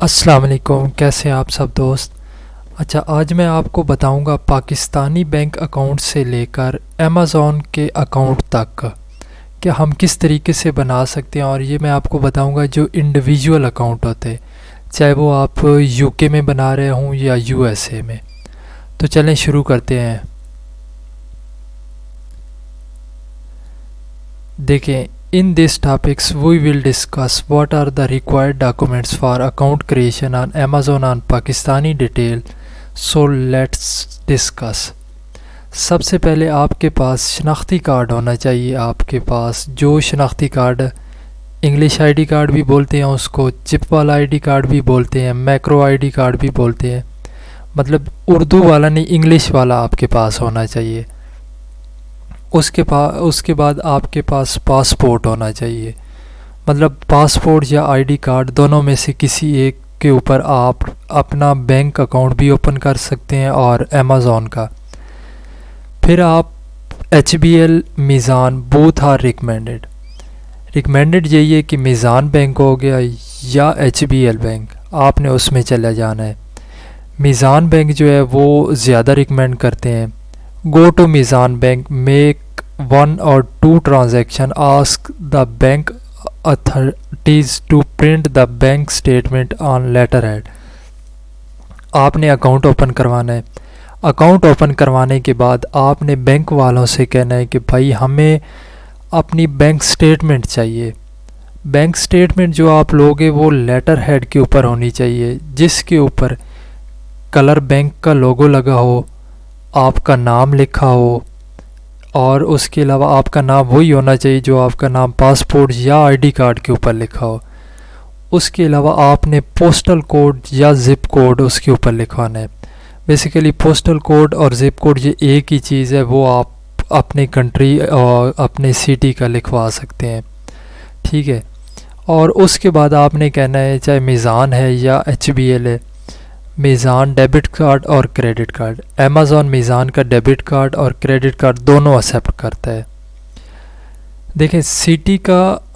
अस्सलाम वालेकुम, कैसे हैं आप सब दोस्त। अच्छा, आज मैं आपको बताऊंगा पाकिस्तानी बैंक अकाउंट से लेकर अमेज़ॉन के अकाउंट तक कि हम किस तरीके से बना सकते हैं। और ये मैं आपको बताऊंगा जो इंडिविजुअल अकाउंट होते हैं, चाहे वो आप यूके में बना रहे हों या यूएसए में। तो चलें शुरू करते हैं। देखें, in these topics we will discuss what are the required documents for account creation on Amazon on Pakistani detail. So let's discuss. सबसे पहले आपके पास शनाख्ती कार्ड होना चाहिए। आपके पास जो शनाख्ती कार्ड, इंग्लिश आईडी कार्ड भी बोलते हैं उसको, चिप वाला आईडी कार्ड भी बोलते हैं, मैक्रो आईडी कार्ड भी बोलते हैं, मतलब उर्दू वाला नहीं, इंग्लिश वाला आपके पास होना चाहिए। उसके बाद आपके पास पासपोर्ट होना चाहिए, मतलब पासपोर्ट या आईडी कार्ड दोनों में से किसी एक के ऊपर आप अपना बैंक अकाउंट भी ओपन कर सकते हैं और अमेज़ॉन का। फिर आप HBL, Meezaan, both are recommended यही है कि मीज़ान बैंक हो गया या HBL बैंक, आपने उसमें चला जाना है। मीज़ान बैंक जो है वो ज़्यादा रिकमेंड करते हैं। Go to Mizan Bank, make 1 or 2 transaction, ask the bank authorities to print the bank statement on letterhead. आपने अकाउंट ओपन करवाना है। अकाउंट ओपन करवाने के बाद आपने बैंक वालों से कहना है कि भाई हमें अपनी बैंक स्टेटमेंट चाहिए। बैंक स्टेटमेंट जो आप लोगे वो लेटर हेड के ऊपर होनी चाहिए, जिसके ऊपर कलर बैंक का लोगो लगा हो, आपका नाम लिखा हो, और उसके अलावा आपका नाम वही होना चाहिए जो आपका नाम पासपोर्ट या आईडी कार्ड के ऊपर लिखा हो। उसके अलावा आपने पोस्टल कोड या ज़िप कोड उसके ऊपर लिखवाना है। बेसिकली पोस्टल कोड और ज़िप कोड ये एक ही चीज़ है, वो आप अपने कंट्री और अपने सिटी का लिखवा सकते हैं, ठीक है। और उसके बाद आपने कहना है, चाहे मीज़ान है या HBL है, मीज़ान डेबिट कार्ड और क्रेडिट कार्ड। अमेज़ॉन मीज़ान का डेबिट कार्ड और क्रेडिट कार्ड दोनों एक्सेप्ट करता है। देखें,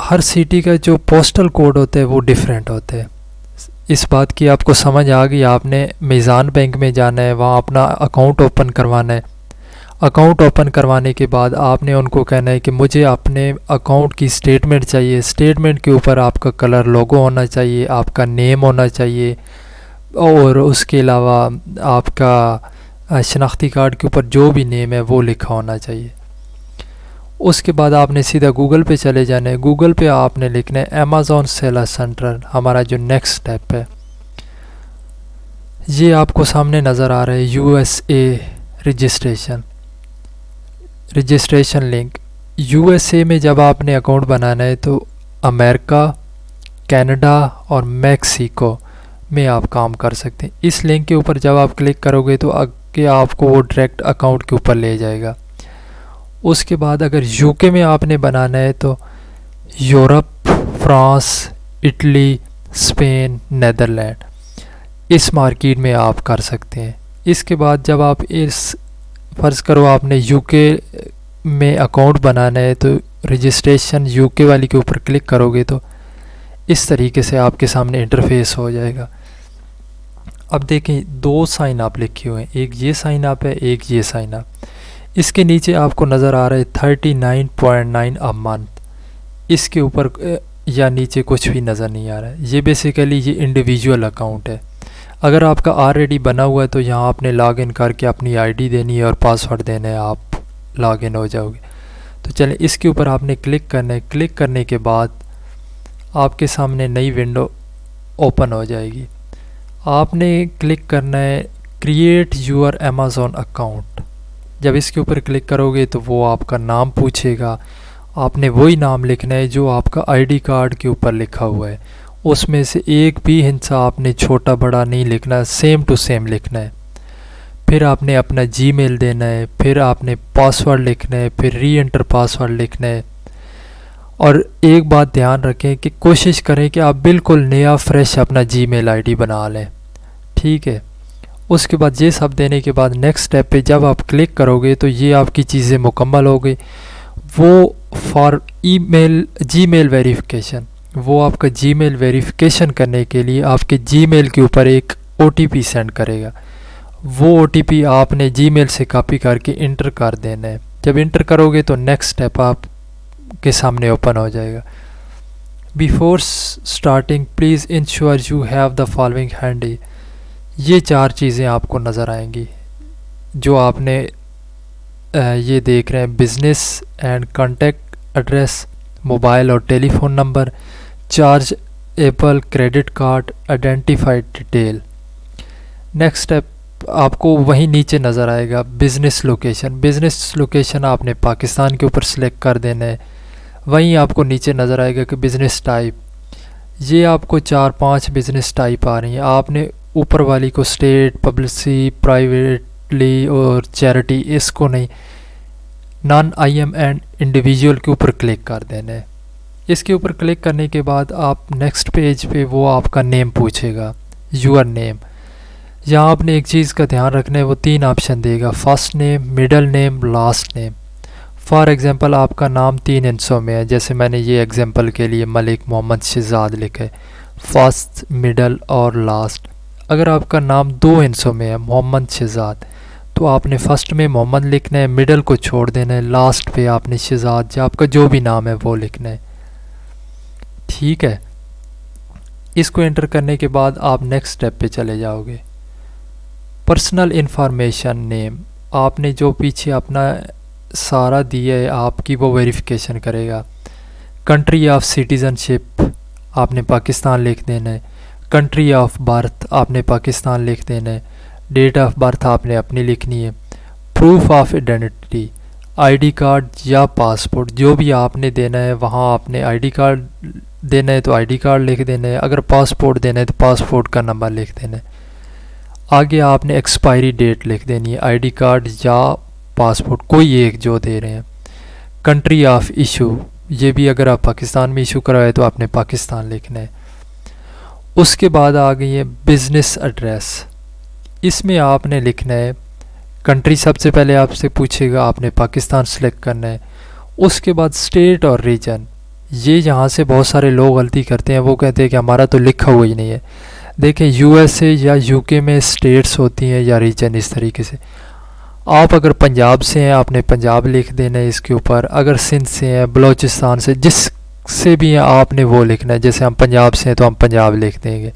हर सिटी का जो पोस्टल कोड होता है वो डिफरेंट होता है। इस बात की आपको समझ आ गई। आपने मीज़ान बैंक में जाना है, वहाँ अपना अकाउंट ओपन करवाना है। अकाउंट ओपन करवाने के बाद आपने उनको कहना है कि मुझे अपने अकाउंट की स्टेटमेंट चाहिए। स्टेटमेंट के ऊपर आपका कलर लोगो होना चाहिए, आपका नेम होना चाहिए, और उसके अलावा आपका शनाख्ती कार्ड के ऊपर जो भी नेम है वो लिखा होना चाहिए। उसके बाद आपने सीधा गूगल पे चले जाना है। गूगल पे आपने लिखना है अमेज़ॉन सेलर सेंटर, हमारा जो नेक्स्ट स्टेप है। ये आपको सामने नज़र आ रहा है USA रजिस्ट्रेशन लिंक। USA में जब आपने अकाउंट बनाना है तो अमेरिका, कनाडा और मैक्सिको में आप काम कर सकते हैं। इस लिंक के ऊपर जब आप क्लिक करोगे तो आगे आपको वो डायरेक्ट अकाउंट के ऊपर ले जाएगा। उसके बाद अगर यूके में आपने बनाना है तो Europe, France, Italy, Spain, Netherland, इस मार्केट में आप कर सकते हैं। इसके बाद जब आप फ़र्ज़ करो आपने यूके में अकाउंट बनाना है तो रजिस्ट्रेशन यूके वाली के ऊपर क्लिक करोगे तो इस तरीके से आपके सामने इंटरफेस हो जाएगा। अब देखें, 2 साइन अप लिखे हुए हैं, एक ये साइन अप है, एक ये साइन अप। इसके नीचे आपको नज़र आ रहा है 39.9 अ मंथ, इसके ऊपर या नीचे कुछ भी नज़र नहीं आ रहा है। ये बेसिकली ये इंडिविजुअल अकाउंट है। अगर आपका ऑलरेडी बना हुआ है तो यहाँ आपने लॉगिन करके अपनी आईडी देनी है और पासवर्ड देना है, आप लॉगिन हो जाओगे। तो चलें, इसके ऊपर आपने क्लिक करना है। क्लिक करने के बाद आपके सामने नई विंडो ओपन हो जाएगी। आपने क्लिक करना है क्रिएट यूर अमेज़ॉन अकाउंट। जब इसके ऊपर क्लिक करोगे तो वो आपका नाम पूछेगा। आपने वही नाम लिखना है जो आपका आईडी कार्ड के ऊपर लिखा हुआ है, उसमें से एक भी हिस्सा आपने छोटा बड़ा नहीं लिखना, सेम टू सेम लिखना है। फिर आपने अपना जीमेल देना है, फिर आपने पासवर्ड लिखना है, फिर री एंटर पासवर्ड लिखना है। और एक बात ध्यान रखें कि कोशिश करें कि आप बिल्कुल नया फ्रेश अपना जीमेल आईडी बना लें, ठीक है। उसके बाद ये सब देने के बाद नेक्स्ट स्टेप पे जब आप क्लिक करोगे तो ये आपकी चीज़ें मुकम्मल हो गई। वो फॉर जीमेल वेरिफिकेशन, वो आपका जीमेल वेरिफिकेशन करने के लिए आपके जीमेल के ऊपर एक OTP सेंड करेगा। वो OTP आपने जीमेल से कॉपी करके इंटर कर देना है। जब इंटर करोगे तो नेक्स्ट स्टेप आपके सामने ओपन हो जाएगा। Before starting please ensure you have the following handy. ये 4 चीज़ें आपको नज़र आएंगी जो आपने ये देख रहे हैं, business and contact address, mobile और telephone number, chargeable credit card, identified detail. Next step आपको वहीं नीचे नज़र आएगा बिज़नेस लोकेशन। बिज़नेस लोकेशन आपने पाकिस्तान के ऊपर सेलेक्ट कर देना है। वहीं आपको नीचे नज़र आएगा कि बिज़नेस टाइप, ये आपको 4-5 बिज़नेस टाइप आ रही हैं। आपने ऊपर वाली को स्टेट, पब्लिसिटी, प्राइवेटली और चैरिटी, इसको नहीं, नॉन IM एंड इंडिविजुअल के ऊपर क्लिक कर देना है। इसके ऊपर क्लिक करने के बाद आप नेक्स्ट पेज पे वो आपका नेम पूछेगा, यूर नेम। यहाँ आपने एक चीज़ का ध्यान रखना है, वो 3 ऑप्शन देगा, first name, middle name, last name. For example आपका नाम 3 हिस्सों में है, जैसे मैंने ये एग्ज़ाम्पल के लिए मलिक मोहम्मद शहजाद लिखा है, फर्स्ट, मिडल और लास्ट। अगर आपका नाम 2 हिस्सों में है, मोहम्मद शहजाद, तो आपने फर्स्ट में मोहम्मद लिखना है, मिडल को छोड़ देना है, लास्ट पे आपने शहजाद या आपका जो भी नाम है वो लिखना है। ठीक है, इसको एंटर करने के बाद आप नेक्स्ट स्टेप पे चले जाओगे। पर्सनल इंफॉर्मेशन, नेम, आपने जो पीछे अपना सारा दिया है आपकी वो वेरिफिकेशन करेगा। कंट्री ऑफ सिटीज़नशिप आपने पाकिस्तान लिख देना है। कंट्री ऑफ बर्थ आपने पाकिस्तान लिख देना है। डेट ऑफ बर्थ आपने अपनी लिखनी है। Proof of identity, ID card या पासपोर्ट, जो भी आपने देना है वहाँ आपने ID कार्ड देना है तो ID कार्ड लिख देना है। अगर पासपोर्ट देना है तो पासपोर्ट का नंबर लिख देना है। आगे आपने एक्सपायरी डेट लिख देनी है, ID कार्ड या पासपोर्ट कोई एक जो दे रहे हैं। कंट्री ऑफ इशू, ये भी अगर आप पाकिस्तान में इशू करवाए तो आपने पाकिस्तान लिखना है। उसके बाद आ गई है बिज़नेस एड्रेस, इसमें आपने लिखना है, कंट्री सबसे पहले आपसे पूछेगा, आपने पाकिस्तान सेलेक्ट करना है। उसके बाद स्टेट और रीजन, ये यहाँ से बहुत सारे लोग गलती करते हैं, वो कहते हैं कि हमारा तो लिखा हुआ ही नहीं है। देखें USA या UK में स्टेट्स होती हैं या रीजन, इस तरीके से। आप अगर पंजाब से हैं आपने पंजाब लिख देना है इसके ऊपर, अगर सिंध से हैं, बलूचिस्तान से, जिससे भी हैं आपने वो लिखना है। जैसे हम पंजाब से हैं तो हम पंजाब लिख देंगे।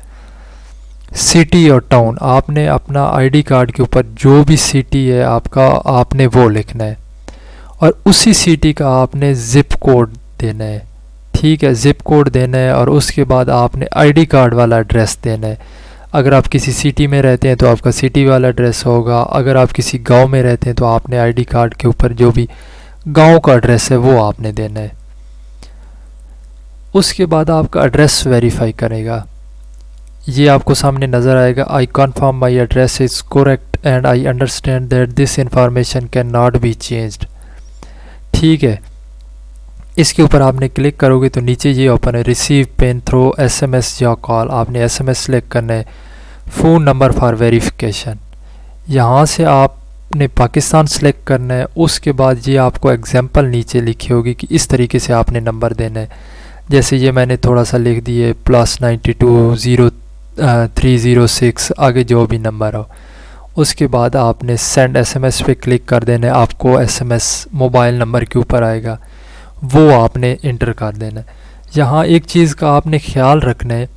सिटी और टाउन, आपने अपना ID कार्ड के ऊपर जो भी सिटी है आपका आपने वो लिखना है और उसी सिटी का आपने ज़िप कोड देना है। ठीक है, ज़िप कोड देना है और उसके बाद आपने ID कार्ड वाला एड्रेस देना है। अगर आप किसी सिटी में रहते हैं तो आपका सिटी वाला एड्रेस होगा, अगर आप किसी गांव में रहते हैं तो आपने ID कार्ड के ऊपर जो भी गांव का एड्रेस है वो आपने देना है। उसके बाद आपका एड्रेस वेरीफाई करेगा, ये आपको सामने नज़र आएगा, I confirm my address is correct and I understand that this information can not be changed. ठीक है, इसके ऊपर आपने क्लिक करोगे तो नीचे ये ओपन है, रिसीव पेन थ्रो SMS या कॉल, आपने SMS सेलेक्ट करना है। फ़ोन नंबर फॉर वेरिफिकेशन, यहाँ से आपने पाकिस्तान सेलेक्ट करना है। उसके बाद ये आपको एग्जांपल नीचे लिखी होगी कि इस तरीके से आपने नंबर देना है। जैसे ये मैंने थोड़ा सा लिख दिए +92 0306, आगे जो भी नंबर हो। उसके बाद आपने सेंड SMS पे क्लिक कर देना है, आपको SMS मोबाइल नंबर के ऊपर आएगा, वो आपने इंटर कर देना है। यहाँ एक चीज़ का आपने ख्याल रखना है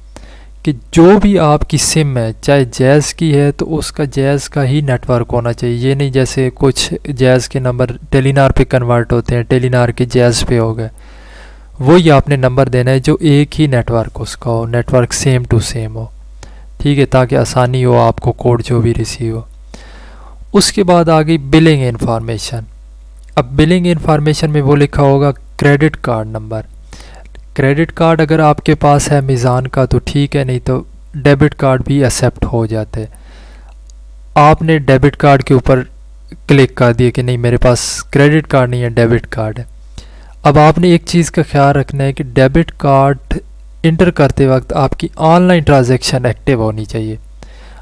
कि जो भी आपकी सिम है, चाहे जैज़ की है तो उसका जैज़ का ही नेटवर्क होना चाहिए। ये नहीं जैसे कुछ जैज़ के नंबर टेलीनार पे कन्वर्ट होते हैं, टेलीनार के जैज़ पे हो गए, वही आपने नंबर देना है जो एक ही नेटवर्क उसका हो, नेटवर्क सेम टू सेम हो। ठीक है, ताकि आसानी हो आपको कोड जो भी रिसीव हो। उसके बाद आ गई बिलिंग इंफॉर्मेशन। अब बिलिंग इंफॉर्मेशन में वो लिखा होगा credit card number. Credit card अगर आपके पास है मीज़ान का तो ठीक है, नहीं तो डेबिट कार्ड भी एक्सेप्ट हो जाते। आपने डेबिट कार्ड के ऊपर क्लिक कर दिया कि नहीं मेरे पास क्रेडिट कार्ड नहीं है, डेबिट कार्ड है। अब आपने एक चीज़ का ख्याल रखना है कि डेबिट कार्ड इंटर करते वक्त आपकी ऑनलाइन ट्रांजैक्शन एक्टिव होनी चाहिए।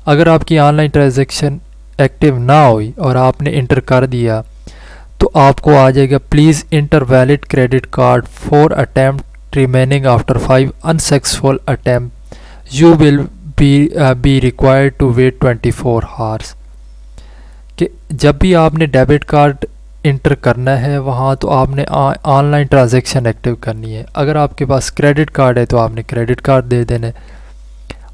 अगर आपकी ऑनलाइन ट्रांजैक्शन एक्टिव ना हुई और आपने इंटर कर दिया तो आपको आ जाएगा please inter valid credit card for attempt remaining after 5 unsuccessful attempts, you will be required to wait 24 hours. कि जब भी आपने डेबिट कार्ड इंटर करना है वहाँ तो आपने ऑनलाइन ट्रांजैक्शन एक्टिव करनी है. अगर आपके पास क्रेडिट कार्ड है तो आपने क्रेडिट कार्ड दे देना है.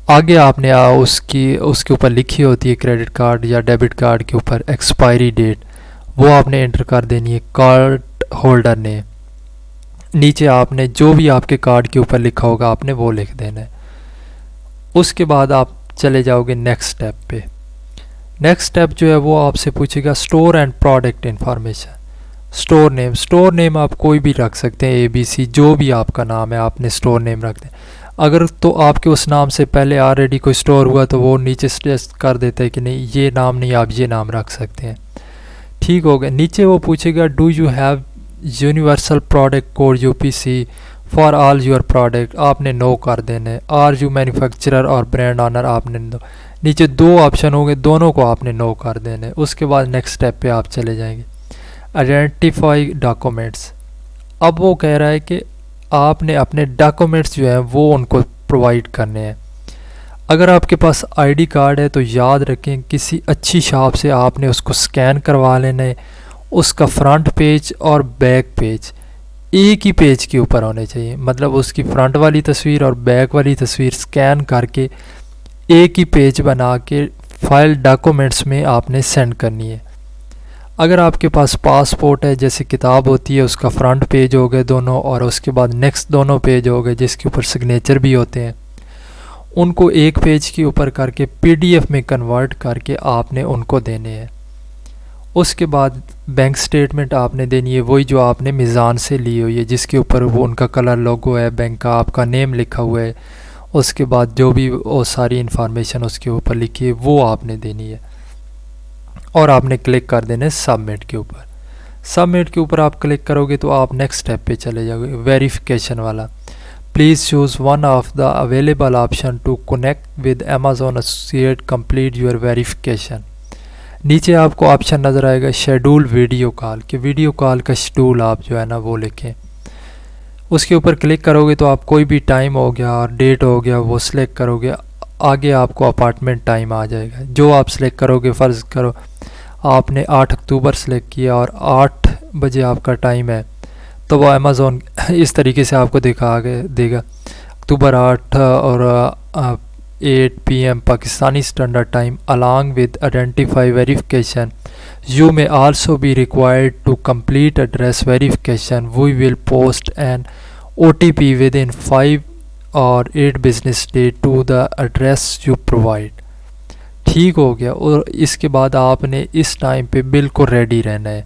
आगे आपने उसके ऊपर लिखी होती है क्रेडिट कार्ड या डेबिट कार्ड के ऊपर एक्सपायरी डेट, वो आपने इंटर कर देनी है. कार्ड होल्डर ने नीचे आपने जो भी आपके कार्ड के ऊपर लिखा होगा आपने वो लिख देना है. उसके बाद आप चले जाओगे नेक्स्ट स्टेप पे. नेक्स्ट स्टेप जो है वो आपसे पूछेगा store and product information. Store name आप कोई भी रख सकते हैं, ABC जो भी आपका नाम है आपने स्टोर नेम रख दें. अगर तो आपके उस नाम से पहले ऑलरेडी कोई स्टोर हुआ तो वो नीचे सजेस्ट कर देता है कि नहीं ये नाम नहीं, आप ये नाम रख सकते हैं. ठीक हो गया. नीचे वो पूछेगा do you have universal product code UPC for all your product, आपने नो कर देना है. आर यू मैन्युफैक्चरर और ब्रांड ऑनर आपने नीचे 2 ऑप्शन होंगे, दोनों को आपने नो कर देना है. उसके बाद नेक्स्ट स्टेप पे आप चले जाएंगे. Identify documents. अब वो कह रहा है कि आपने अपने डॉक्यूमेंट्स जो हैं वो उनको प्रोवाइड करने हैं. अगर आपके पास ID कार्ड है तो याद रखें किसी अच्छी शॉप से आपने उसको स्कैन करवा लेना है. उसका फ्रंट पेज और बैक पेज एक ही पेज के ऊपर होने चाहिए. मतलब उसकी फ्रंट वाली तस्वीर और बैक वाली तस्वीर स्कैन करके एक ही पेज बना के फाइल डॉक्यूमेंट्स में आपने सेंड करनी है. अगर आपके पास पासपोर्ट है जैसे किताब होती है उसका फ्रंट पेज हो गए दोनों, और उसके बाद नेक्स्ट दोनों पेज हो गए जिसके ऊपर सिग्नेचर भी होते हैं, उनको एक पेज के ऊपर करके PDF में कन्वर्ट करके आपने उनको देने हैं. उसके बाद बैंक स्टेटमेंट आपने देनी है, वही जो आपने मिज़ान से ली हुई है जिसके ऊपर वो उनका कलर लोगो है, बैंक का आपका नेम लिखा हुआ है. उसके बाद जो भी वो सारी इन्फॉर्मेशन उसके ऊपर लिखी है वो आपने देनी है और आपने क्लिक कर देना है सबमिट के ऊपर. सबमिट के ऊपर आप क्लिक करोगे तो आप नेक्स्ट स्टेप पे चले जाओगे. वेरिफिकेशन वाला. Please choose one of the available option to connect with Amazon associate, complete your verification. नीचे आपको ऑप्शन नज़र आएगा शेड्यूल वीडियो कॉल, कि वीडियो कॉल का शेड्यूल आप जो है ना वो लिखें. उसके ऊपर क्लिक करोगे तो आप कोई भी टाइम हो गया और डेट हो गया वो सिलेक्ट करोगे. आगे आपको अपार्टमेंट टाइम आ जाएगा जो आप सिलेक्ट करोगे. फ़र्ज़ करो आपने 8 अक्टूबर सेलेक्ट किया और 8 बजे आपका टाइम है तो वो Amazon इस तरीके से आपको दिखा देगा अक्टूबर 8 और 8 PM Pakistani standard time. Along with identify verification you may also be required to complete address verification. We will post an OTP within 5 or 8 business days to the address you provide. ठीक हो गया. और इसके बाद आपने इस टाइम पे बिल्कुल रेडी रहना है.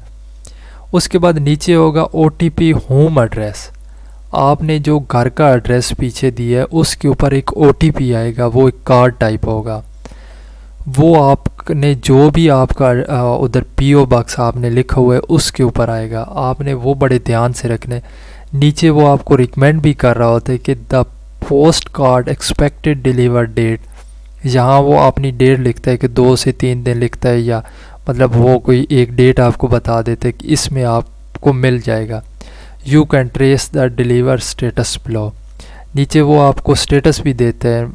उसके बाद नीचे होगा OTP होम एड्रेस. आपने जो घर का एड्रेस पीछे दिया है उसके ऊपर एक OTP आएगा, वो एक कार्ड टाइप होगा. वो आपने जो भी आपका उधर PO बॉक्स आपने लिखा हुआ है उसके ऊपर आएगा. आपने वो बड़े ध्यान से रखने. नीचे वो आपको रिकमेंड भी कर रहा होता है कि the post card expected deliver date, यहाँ वो अपनी डेट लिखता है कि 2 से 3 दिन लिखता है, या मतलब वो कोई एक डेट आपको बता देते हैं कि इसमें आपको मिल जाएगा. You can trace the deliver status below. नीचे वो आपको स्टेटस भी देते हैं.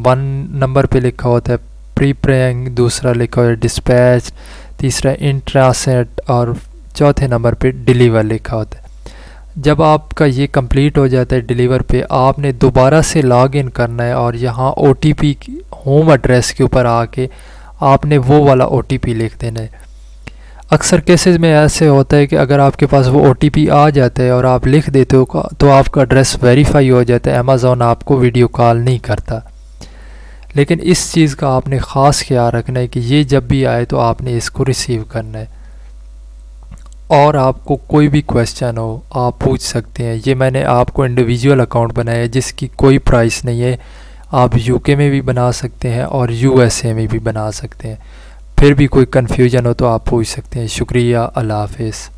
1 नंबर पे लिखा होता है प्रीपेइंग, दूसरा लिखा हुआ है डिस्पैच, तीसरा इन ट्रांसिट और चौथे नंबर पे डिलीवर लिखा होता है. जब आपका ये कंप्लीट हो जाता है डिलीवर पे, आपने दोबारा से लॉग इन करना है और यहाँ OTP होम एड्रेस के ऊपर आके आपने वो वाला OTP लिख देना है. अक्सर केसेस में ऐसे होता है कि अगर आपके पास वो OTP आ जाता है और आप लिख देते हो तो आपका एड्रेस वेरीफाई हो जाता है. Amazon आपको वीडियो कॉल नहीं करता. लेकिन इस चीज़ का आपने ख़ास ख्याल रखना है कि ये जब भी आए तो आपने इसको रिसीव करना है. और आपको कोई भी क्वेश्चन हो आप पूछ सकते हैं. ये मैंने आपको इंडिविजुअल अकाउंट बनाया है जिसकी कोई प्राइस नहीं है. आप UK में भी बना सकते हैं और USA में भी बना सकते हैं. फिर भी कोई कन्फ्यूजन हो तो आप पूछ सकते हैं. शुक्रिया. अल्लाह हाफ़िज़.